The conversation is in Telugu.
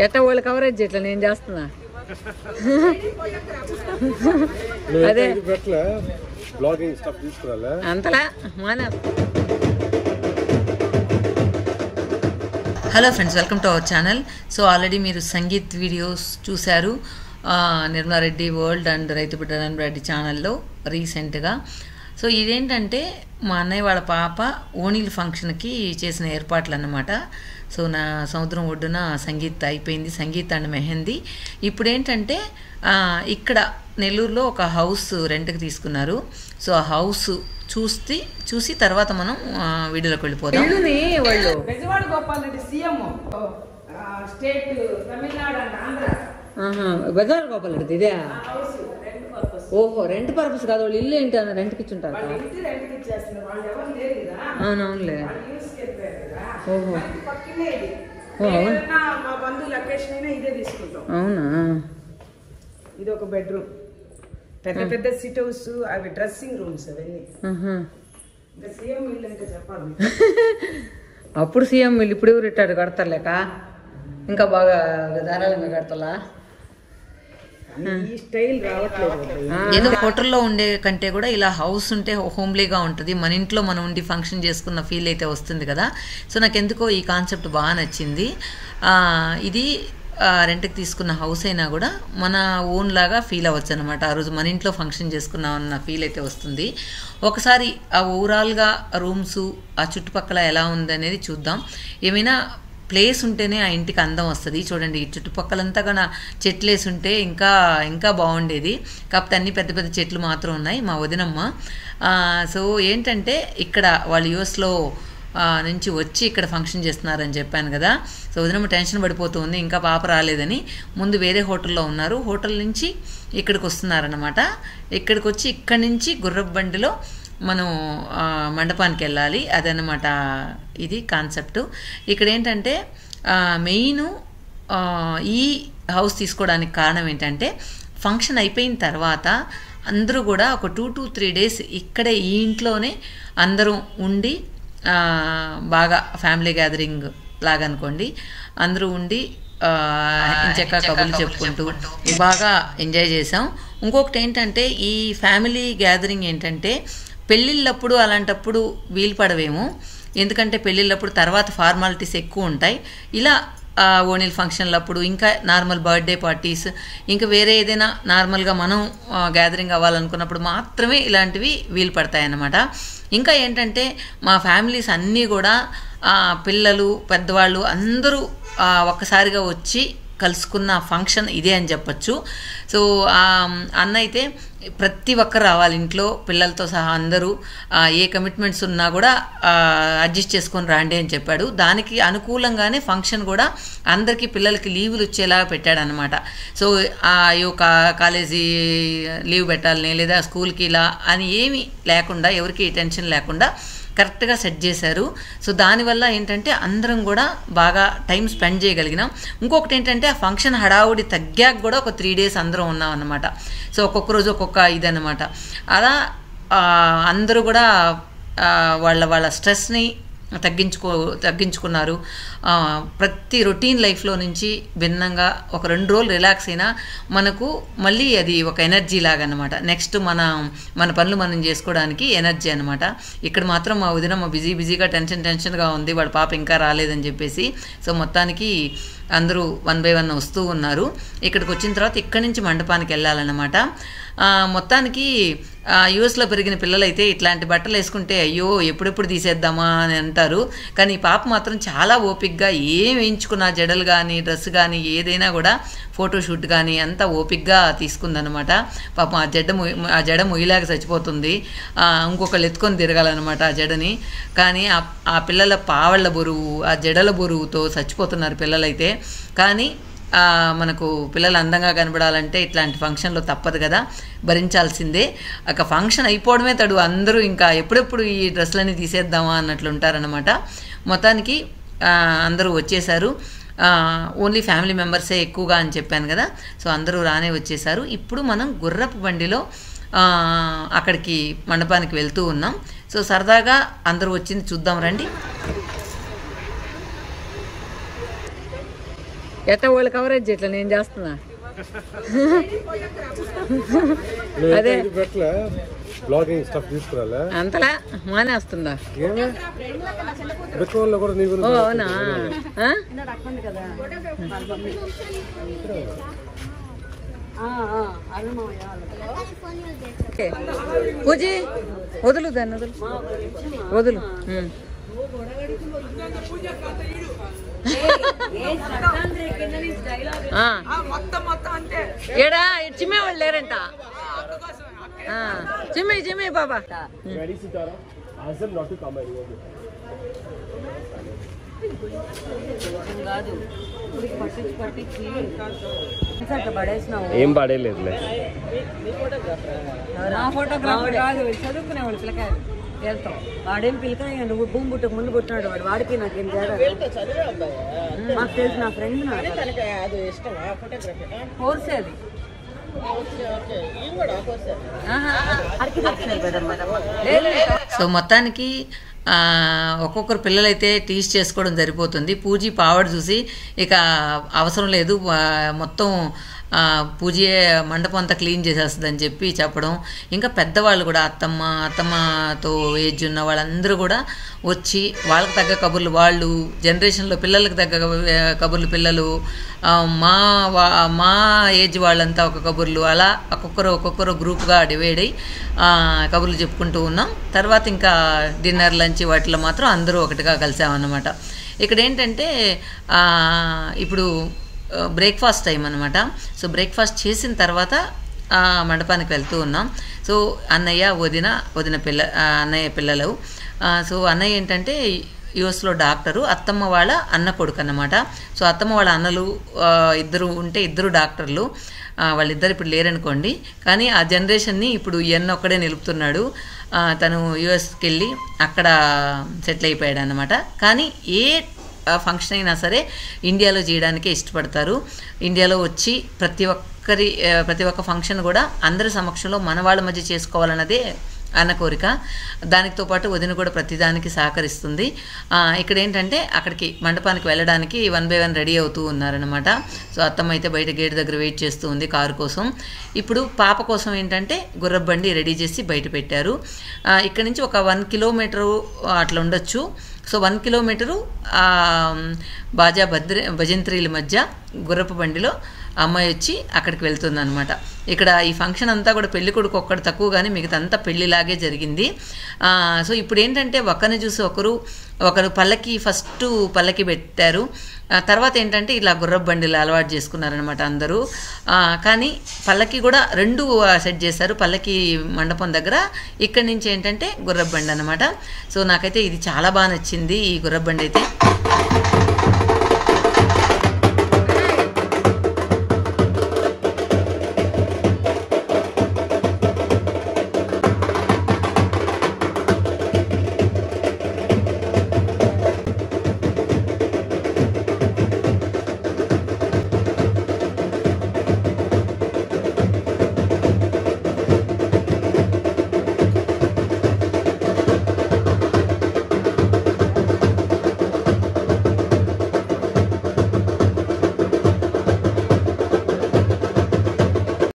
ఎట్ట వాళ్ళు కవరేజ్ చేయట్లా నేను చేస్తున్నా అదే అంతలా మానే. Hello friends, welcome to our channel. So already మీరు సంగీత్ వీడియోస్ చూశారు నిర్మలారెడ్డి వరల్డ్ అండ్ రైతు బిడ్డ రెడ్డి ఛానల్లో రీసెంట్గా. సో ఇదేంటంటే మా అన్నయ్య వాళ్ళ పాప ఓణీల ఫంక్షన్కి చేసిన ఏర్పాట్లు అన్నమాట. సో నా సముద్రం ఒడ్డున సంగీత్ అయిపోయింది, సంగీత్ అండ్ మెహందీ. ఇప్పుడు ఏంటంటే ఇక్కడ నెల్లూరులో ఒక హౌస్ రెంట్కి తీసుకున్నారు. సో ఆ హౌస్ చూసి తర్వాత మనం వీడియోలోకి వెళ్ళిపోతాం. వాళ్ళు Bezawada Gopal Reddy CM state Tamil Nadu and Andhra. Bezawada Gopal Reddy ఇదే. ఓహో, రెంట్ పర్పస్ కాదు, వాళ్ళు ఇల్లు ఏంటి అని రెంట్కి ఇచ్చుంటారు. అవునవునులే. ఓహో, మా బంధువు లొకేషన్ అయినా ఇదే తీసుకుంటాం. అవునా? ఇది ఒక బెడ్రూమ్, పెద్ద పెద్ద సిట్ హౌస్, అవి డ్రెస్సింగ్ రూమ్స్ అవన్నీ. ఇంకా సీఎం ఇల్లు అంటే చెప్పాలి. అప్పుడు సీఎం ఇల్లు, ఇప్పుడు రిటైర్డ్ కడతారు లేక ఇంకా బాగా ధారాళంగా కడతలా. ఈ స్టైల్ రావట్లేదు. ఏదో హోటల్లో ఉండే కంటే కూడా ఇలా హౌస్ ఉంటే హోమ్లీగా ఉంటుంది. మన ఇంట్లో మనం ఉండి ఫంక్షన్ చేసుకున్న ఫీల్ అయితే వస్తుంది కదా. సో నాకు ఎందుకో ఈ కాన్సెప్ట్ బాగా నచ్చింది. ఇది రెంట్కి తీసుకున్న హౌస్ అయినా కూడా మన ఓన్ లాగా ఫీల్ అవ్వచ్చు అనమాట. ఆ రోజు మన ఇంట్లో ఫంక్షన్ చేసుకున్నాం అన్న ఫీల్ అయితే వస్తుంది. ఒకసారి ఆ ఓవరాల్గా రూమ్స్ ఆ చుట్టుపక్కల ఎలా ఉందనేది చూద్దాం. ఏమైనా ప్లేస్ ఉంటేనే ఆ ఇంటికి అందం వస్తుంది. చూడండి, ఈ చుట్టుపక్కలంతా కూడా చెట్లు వేసి ఉంటే ఇంకా బాగుండేది. కాకపోతే అన్ని పెద్ద పెద్ద చెట్లు మాత్రం ఉన్నాయి. మా వదినమ్మ. సో ఏంటంటే ఇక్కడ వాళ్ళు యూఎస్లో నుంచి వచ్చి ఇక్కడ ఫంక్షన్ చేస్తున్నారని చెప్పాను కదా. సో వదినమ్మ టెన్షన్ పడిపోతుంది, ఇంకా పాప రాలేదని. ముందు వేరే హోటల్లో ఉన్నారు, హోటల్ నుంచి ఇక్కడికి వస్తున్నారనమాట. ఇక్కడికి వచ్చి ఇక్కడి నుంచి గుర్రపు బండిలో మనం మండపానికి వెళ్ళాలి. అదనమాట ఇది కాన్సెప్ట్. ఇక్కడ ఏంటంటే మెయిన్ ఈ హౌస్ తీసుకోవడానికి కారణం ఏంటంటే ఫంక్షన్ అయిపోయిన తర్వాత అందరూ కూడా ఒక 2 to 3 days ఇక్కడే ఈ ఇంట్లోనే అందరం ఉండి బాగా ఫ్యామిలీ గ్యాదరింగ్ లాగా అనుకోండి, అందరూ ఉండి ఇంచక్క కబుర్లు చెప్పుకుంటూ బాగా ఎంజాయ్ చేసాం. ఇంకొకటి ఏంటంటే ఈ ఫ్యామిలీ గ్యాదరింగ్ ఏంటంటే పెళ్ళిళ్ళప్పుడు అలాంటప్పుడు వీలు పడవేమో, ఎందుకంటే పెళ్ళిళ్ళప్పుడు తర్వాత ఫార్మాలిటీస్ ఎక్కువ ఉంటాయి. ఇలా ఓణీల ఫంక్షన్లప్పుడు, ఇంకా నార్మల్ బర్త్డే పార్టీస్, ఇంకా వేరే ఏదైనా నార్మల్గా మనం గ్యాదరింగ్ అవ్వాలనుకున్నప్పుడు మాత్రమే ఇలాంటివి వీలు పడతాయన్నమాట. ఇంకా ఏంటంటే మా ఫ్యామిలీస్ అన్నీ కూడా పిల్లలు పెద్దవాళ్ళు అందరూ ఒక్కసారిగా వచ్చి కలుసుకున్న ఫంక్షన్ ఇదే అని చెప్పచ్చు. సో అన్న అయితే ప్రతి ఒక్కరు రావాలి, ఇంట్లో పిల్లలతో సహా అందరూ ఏ కమిట్మెంట్స్ ఉన్నా కూడా అడ్జస్ట్ చేసుకొని రాండి అని చెప్పాడు. దానికి అనుకూలంగానే ఫంక్షన్ కూడా అందరికీ పిల్లలకి లీవులు వచ్చేలాగా పెట్టాడనమాట. సో కాలేజీ లీవ్ పెట్టాలని లేదా స్కూల్కి ఇలా అని ఏమీ లేకుండా, ఎవరికి టెన్షన్ లేకుండా కరెక్ట్గా సెట్ చేశారు. సో దానివల్ల ఏంటంటే అందరం కూడా బాగా టైం స్పెండ్ చేయగలిగినాం. ఇంకొకటి ఏంటంటే ఆ ఫంక్షన్ హడావుడి తగ్గాక కూడా ఒక 3 days అందరం ఉన్నాం అన్నమాట. సో ఒక్కొక్క రోజు ఒక్కొక్క ఇదన్నమాట. అలా అందరూ కూడా వాళ్ళ స్ట్రెస్ని తగ్గించుకున్నారు. ప్రతి రొటీన్ లైఫ్లో నుంచి భిన్నంగా ఒక 2 రోజులు రిలాక్స్ అయినా మనకు మళ్ళీ అది ఒక ఎనర్జీ లాగా అనమాట. నెక్స్ట్ మన పనులు మనం చేసుకోవడానికి ఎనర్జీ అనమాట. ఇక్కడ మాత్రం మా వదిన బిజీగా టెన్షన్గా ఉంది, వాళ్ళ పాప ఇంకా రాలేదని చెప్పేసి. సో మొత్తానికి అందరూ 1 by 1 వస్తూ ఉన్నారు. ఇక్కడికి వచ్చిన తర్వాత ఇక్కడి నుంచి మండపానికి వెళ్ళాలన్నమాట. మొత్తానికి యూఎస్లో పెరిగిన పిల్లలైతే ఇట్లాంటి బట్టలు వేసుకుంటే అయ్యో ఎప్పుడెప్పుడు తీసేద్దామా అని అంటారు. కానీ ఈ పాప మాత్రం చాలా ఓపిక్గా ఏం వేయించుకున్న జడలు కానీ డ్రెస్ కానీ ఏదైనా కూడా ఫోటోషూట్ కానీ అంతా ఓపిక్గా తీసుకుందనమాట. పాపం ఆ జడ మొయ్యలాగా చచ్చిపోతుంది, ఇంకొకళ్ళు ఎత్తుకొని తిరగాలన్నమాట ఆ జడని. కానీ ఆ పిల్లల పావళ్ళ బరువు, ఆ జడల బరువుతో చచ్చిపోతున్నారు పిల్లలైతే. కానీ మనకు పిల్లలు అందంగా కనబడాలంటే ఇట్లాంటి ఫంక్షన్లో తప్పదు కదా, భరించాల్సిందే. ఒక ఫంక్షన్ అయిపోవడమే తడు, అందరూ ఇంకా ఎప్పుడెప్పుడు ఈ డ్రెస్సులన్నీ తీసేద్దామా అన్నట్లు ఉంటారనమాట. మొత్తానికి అందరూ వచ్చేసారు. ఓన్లీ ఫ్యామిలీ మెంబర్సే ఎక్కువగా అని చెప్పాను కదా. సో అందరూ రానే వచ్చేసారు. ఇప్పుడు మనం గుర్రపు బండిలో అక్కడికి మండపానికి వెళ్తూ ఉన్నాం. సో సరదాగా అందరూ వచ్చింది చూద్దాం రండి. ఎట్లా వాళ్ళు కవరేజ్ ఇట్లా నేను చేస్తున్నా అదే బ్లాగింగ్ స్టఫ్ తీసుకురాలే అంతలా మానేస్తుందా కూడా అవునా పూజీ వదులు దాన్ని వదులు ఏడా చిమ్మే వాళ్ళు లేరంట చిమ్మే బాబా ఏం పడేయలేదులే చదువుకునే వాళ్ళు పిల్లకాయలు వెళ్తాం వాడేం పిల్లకాయ నువ్వు భూమి పుట్టకు ముందు పుట్టినాడు వాడు వాడికి నాకేం మాకు తెలిసి నా ఫ్రెండ్ కోర్స్ అది సో మొత్తానికి ఒక్కొక్కరు పిల్లలైతే టీచ్ చేసుకోవడం సరిపోతుంది. పూజీ పావడ చూసి ఇక అవసరం లేదు మొత్తం పూజే మండపం అంతా క్లీన్ చేసేస్తుందని చెప్పి చెప్పడం. ఇంకా పెద్దవాళ్ళు కూడా అత్తమ్మతో ఏజ్ ఉన్న వాళ్ళందరూ కూడా వచ్చి వాళ్ళకి తగ్గ కబుర్లు వాళ్ళు జనరేషన్లో పిల్లలకి తగ్గ కబుర్లు పిల్లలు మా ఏజ్ వాళ్ళంతా ఒక కబుర్లు అలా ఒక్కొక్కరు గ్రూప్గా డివైడ్ అయ్యి కబుర్లు చెప్పుకుంటూ ఉన్నాం. తర్వాత ఇంకా డిన్నర్ లంచ్ వాటిలో మాత్రం అందరూ ఒకటిగా కలిసామన్నమాట. ఇక్కడ ఏంటంటే ఇప్పుడు బ్రేక్ఫాస్ట్ టైం అనమాట. సో బ్రేక్ఫాస్ట్ చేసిన తర్వాత మండపానికి వెళ్తూ ఉన్నాం. సో అన్నయ్య పిల్లలు. సో అన్నయ్య ఏంటంటే యుఎస్లో డాక్టరు, అత్తమ్మ వాళ్ళ అన్న కొడుకు అన్నమాట. సో అత్తమ్మ వాళ్ళ అన్నలు ఇద్దరు డాక్టర్లు. వాళ్ళిద్దరు ఇప్పుడు లేరనుకోండి, కానీ ఆ జనరేషన్ని ఇప్పుడు ఒక్కడే నిలుపుతున్నాడు. తను యుఎస్కి వెళ్ళి అక్కడ సెటిల్ అయిపోయాడు అన్నమాట. కానీ ఏ ఫంక్షన్ అయినా సరే ఇండియాలో చేయడానికే ఇష్టపడతారు. ఇండియాలో వచ్చి ప్రతి ఒక్క ఫంక్షన్ కూడా అందరి సమక్షంలో మన వాళ్ళ మధ్య చేసుకోవాలన్నదే అన్న కోరిక. దానితో పాటు వదిన కూడా ప్రతిదానికి సహకరిస్తుంది. ఇక్కడ ఏంటంటే అక్కడికి మండపానికి వెళ్ళడానికి 1 by 1 రెడీ అవుతూ ఉన్నారనమాట. సో అత్తమ్మ అయితే బయట గేట్ దగ్గర వెయిట్ చేస్తూ ఉంది కారు కోసం. ఇప్పుడు పాప కోసం ఏంటంటే గుర్రబండి రెడీ చేసి బయట పెట్టారు. ఇక్కడ నుంచి ఒక 1 కిలోమీటరు అట్లా ఉండొచ్చు. సో 1 కిలోమీటరు బాజా భజంత్రీల మధ్య గుర్రపు బండిలో అమ్మాయి వచ్చి అక్కడికి వెళ్తుంది అనమాట. ఇక్కడ ఈ ఫంక్షన్ అంతా కూడా పెళ్లి కొడుకు ఒక్కడు తక్కువ కానీ మిగతా అంతా పెళ్లిలాగే జరిగింది. సో ఇప్పుడు ఏంటంటే ఒకరిని చూసి ఒకరు ఫస్ట్ పల్లకి పెట్టారు. తర్వాత ఏంటంటే ఇలా గుర్రపు బండిలు అలవాటు చేసుకున్నారనమాట అందరూ. కానీ పల్లకి కూడా 2 సెట్ చేశారు. పల్లకి మండపం దగ్గర, ఇక్కడి నుంచి ఏంటంటే గుర్రపు బండి అనమాట. సో నాకైతే ఇది చాలా బాగా నచ్చింది ఈ గుర్రపు బండి అయితే.